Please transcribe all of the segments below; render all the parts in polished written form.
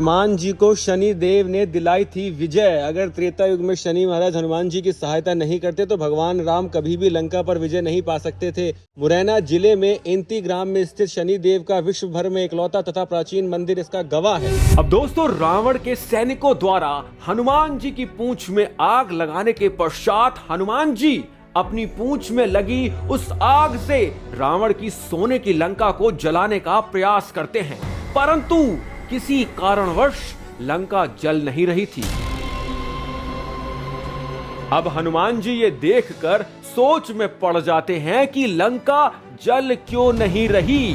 हनुमान जी को शनि देव ने दिलाई थी विजय। अगर त्रेता युग में शनि महाराज हनुमान जी की सहायता नहीं करते तो भगवान राम कभी भी लंका पर विजय नहीं पा सकते थे। मुरैना जिले में इंती ग्राम में स्थित शनि देव का विश्व भर में इकलौता तथा प्राचीन मंदिर इसका गवाह है। अब दोस्तों, रावण के सैनिकों द्वारा हनुमान जी की पूंछ में आग लगाने के पश्चात हनुमान जी अपनी पूंछ में लगी उस आग से रावण की सोने की लंका को जलाने का प्रयास करते हैं, परंतु किसी कारणवश लंका जल नहीं रही थी। अब हनुमान जी ये देखकर सोच में पड़ जाते हैं कि लंका जल क्यों नहीं रही।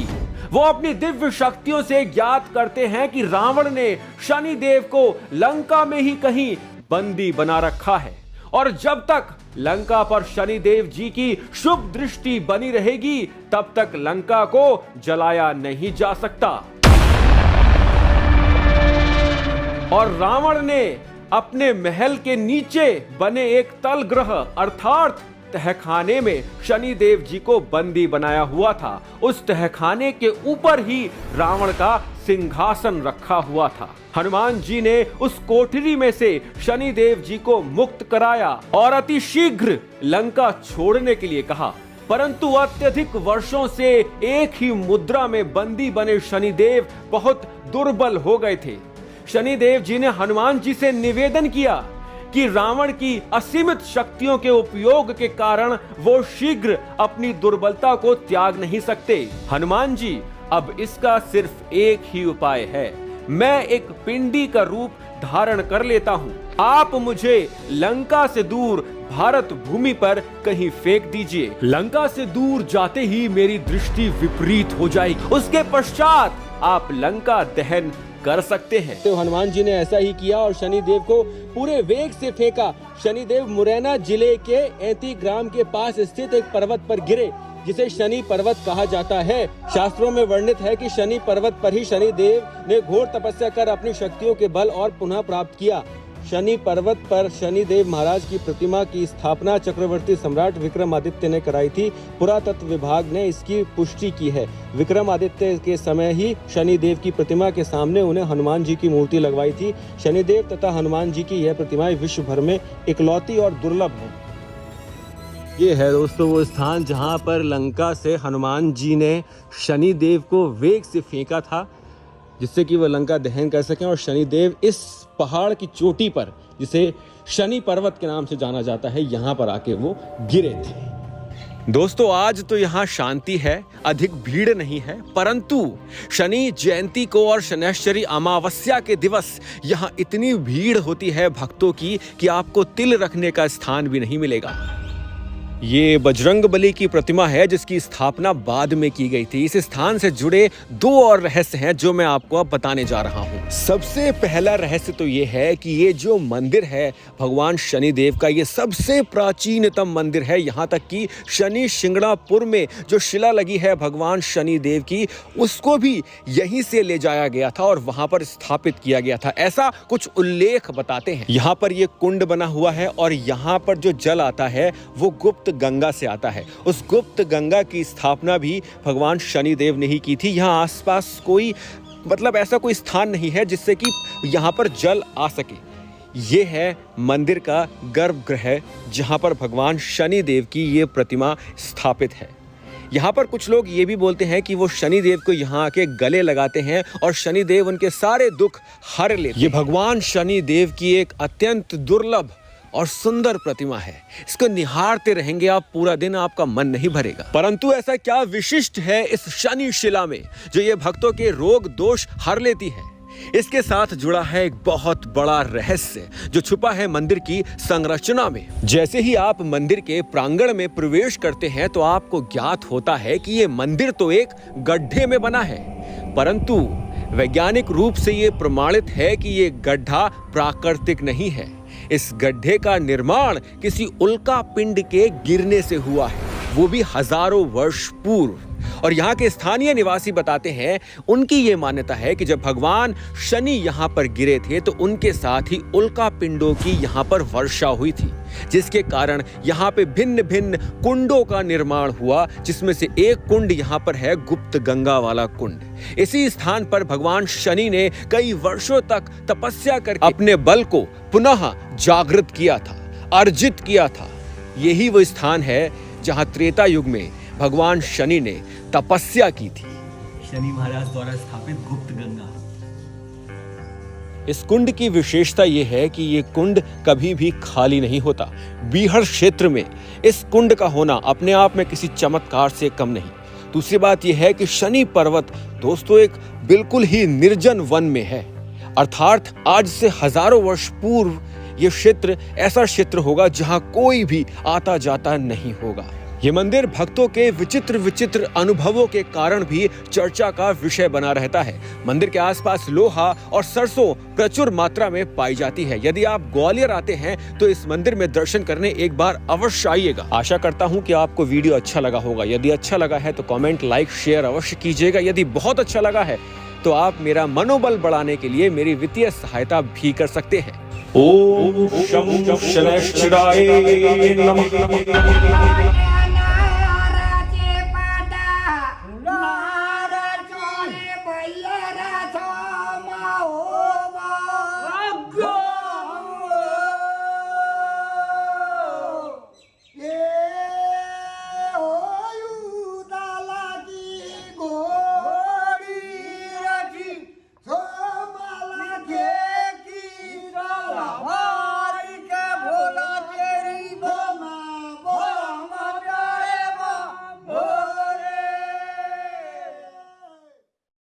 वो अपनी दिव्य शक्तियों से ज्ञात करते हैं कि रावण ने शनि देव को लंका में ही कहीं बंदी बना रखा है और जब तक लंका पर शनि देव जी की शुभ दृष्टि बनी रहेगी तब तक लंका को जलाया नहीं जा सकता। और रावण ने अपने महल के नीचे बने एक तलगृह अर्थात तहखाने में शनि देव जी को बंदी बनाया हुआ था। उस तहखाने के ऊपर ही रावण का सिंहासन रखा हुआ था। हनुमान जी ने उस कोठरी में से शनि देव जी को मुक्त कराया और अति शीघ्र लंका छोड़ने के लिए कहा, परंतु अत्यधिक वर्षों से एक ही मुद्रा में बंदी बने शनि देव बहुत दुर्बल हो गए थे। शनि देव जी ने हनुमान जी से निवेदन किया कि रावण की असीमित शक्तियों के उपयोग के कारण वो शीघ्र अपनी दुर्बलता को त्याग नहीं सकते। हनुमान जी, अब इसका सिर्फ एक ही उपाय है, मैं एक पिंडी का रूप धारण कर लेता हूँ। आप मुझे लंका से दूर भारत भूमि पर कहीं फेंक दीजिए। लंका से दूर जाते ही मेरी दृष्टि विपरीत हो जाएगी, उसके पश्चात आप लंका दहन कर सकते हैं। तो हनुमान जी ने ऐसा ही किया और शनि देव को पूरे वेग से फेंका। शनि देव मुरैना जिले के ऐती ग्राम के पास स्थित एक पर्वत पर गिरे जिसे शनि पर्वत कहा जाता है। शास्त्रों में वर्णित है कि शनि पर्वत पर ही शनि देव ने घोर तपस्या कर अपनी शक्तियों के बल और पुनः प्राप्त किया। शनि पर्वत पर शनि देव महाराज की प्रतिमा की स्थापना चक्रवर्ती सम्राट विक्रमादित्य ने कराई थी। पुरातत्व विभाग ने इसकी पुष्टि की है। विक्रमादित्य के समय ही शनि देव की प्रतिमा के सामने उन्हें हनुमान जी की मूर्ति लगवाई थी। शनिदेव तथा हनुमान जी की यह प्रतिमाएं विश्व भर में इकलौती और दुर्लभ है। ये है दोस्तों वो स्थान जहाँ पर लंका से हनुमान जी ने शनि देव को वेग से फेंका था जिससे कि वह लंका दहन कर सकें। और शनिदेव इस पहाड़ की चोटी पर, जिसे शनि पर्वत के नाम से जाना जाता है, यहाँ पर आके वो गिरे थे। दोस्तों, आज तो यहाँ शांति है, अधिक भीड़ नहीं है, परंतु शनि जयंती को और शनैश्चरी अमावस्या के दिवस यहाँ इतनी भीड़ होती है भक्तों की कि आपको तिल रखने का स्थान भी नहीं मिलेगा। ये बजरंगबली की प्रतिमा है जिसकी स्थापना बाद में की गई थी। इस स्थान से जुड़े दो और रहस्य हैं जो मैं आपको अब बताने जा रहा हूँ। सबसे पहला रहस्य तो ये है कि ये जो मंदिर है भगवान शनि देव का, ये सबसे प्राचीनतम मंदिर है। यहाँ तक कि शनि शिंगणापुर में जो शिला लगी है भगवान शनि देव की, उसको भी यहीं से ले जाया गया था और वहां पर स्थापित किया गया था, ऐसा कुछ उल्लेख बताते हैं। यहाँ पर ये कुंड बना हुआ है और यहाँ पर जो जल आता है वो गुप्त गंगा से आता है। उस गुप्त गंगा की स्थापना भी भगवान शनि देव ने ही की थी। यहाँ आसपास कोई ऐसा कोई स्थान नहीं है जिससे कि यहाँ पर जल आ सके। ये है मंदिर का गर्भगृह जहाँ पर भगवान शनि देव की ये प्रतिमा स्थापित है। यहाँ पर कुछ लोग ये भी बोलते हैं कि वो शनि देव को यहाँ आके गले लगाते हैं और शनि देव उनके सारे दुख हर लेते हैं। ये भगवान शनि देव की एक अत्यंत दुर्लभ और सुंदर प्रतिमा है। इसको निहारते रहेंगे आप पूरा दिन, आपका मन नहीं भरेगा। परंतु ऐसा क्या विशिष्ट है इस शनि शिला में जो ये भक्तों के रोग दोष हर लेती है? इसके साथ जुड़ा है एक बहुत बड़ा रहस्य जो छुपा है मंदिर की संरचना में। जैसे ही आप मंदिर के प्रांगण में प्रवेश करते हैं तो आपको ज्ञात होता है कि ये मंदिर तो एक गड्ढे में बना है, परंतु वैज्ञानिक रूप से ये प्रमाणित है कि ये गड्ढा प्राकृतिक नहीं है। इस गड्ढे का निर्माण किसी उल्का पिंड के गिरने से हुआ है। वो भी हजारों वर्ष पूर्व। और यहाँ के स्थानीय निवासी बताते हैं, उनकी ये मान्यता है कि जब भगवान शनि यहाँ पर गिरे थे तो उनके साथ ही उल्का पिंडों की यहाँ पर वर्षा हुई थी, जिसके कारण यहाँ पे भिन्न भिन्न कुंडों का निर्माण हुआ, जिसमें से एक कुंड यहाँ पर है गुप्त गंगा वाला कुंड। इसी स्थान पर भगवान शनि ने कई वर्षों तक तपस्या करके अपने बल को पुनः जागृत किया था, अर्जित किया था। यही वो स्थान है जहाँ त्रेता युग में भगवान शनि ने तपस्या की थी। शनि महाराज द्वारा स्थापित गुप्त गंगा। इस कुंड की विशेषता यह है कि ये कुंड कभी भी खाली नहीं होता। बीहड़ क्षेत्र में इस कुंड का होना अपने आप में किसी चमत्कार से कम नहीं। दूसरी बात यह है कि शनि पर्वत दोस्तों एक बिल्कुल ही निर्जन वन में है, अर्थात आज से हजारों वर्ष पूर्व ये क्षेत्र ऐसा क्षेत्र होगा जहां कोई भी आता जाता नहीं होगा। ये मंदिर भक्तों के विचित्र विचित्र अनुभवों के कारण भी चर्चा का विषय बना रहता है। मंदिर के आसपास लोहा और सरसों प्रचुर मात्रा में पाई जाती है। यदि आप ग्वालियर आते हैं तो इस मंदिर में दर्शन करने एक बार अवश्य आइएगा। आशा करता हूं कि आपको वीडियो अच्छा लगा होगा। यदि अच्छा लगा है तो कमेंट, लाइक, शेयर अवश्य कीजिएगा। यदि बहुत अच्छा लगा है तो आप मेरा मनोबल बढ़ाने के लिए मेरी वित्तीय सहायता भी कर सकते हैं। ओम शं शनैश्चराय नमः।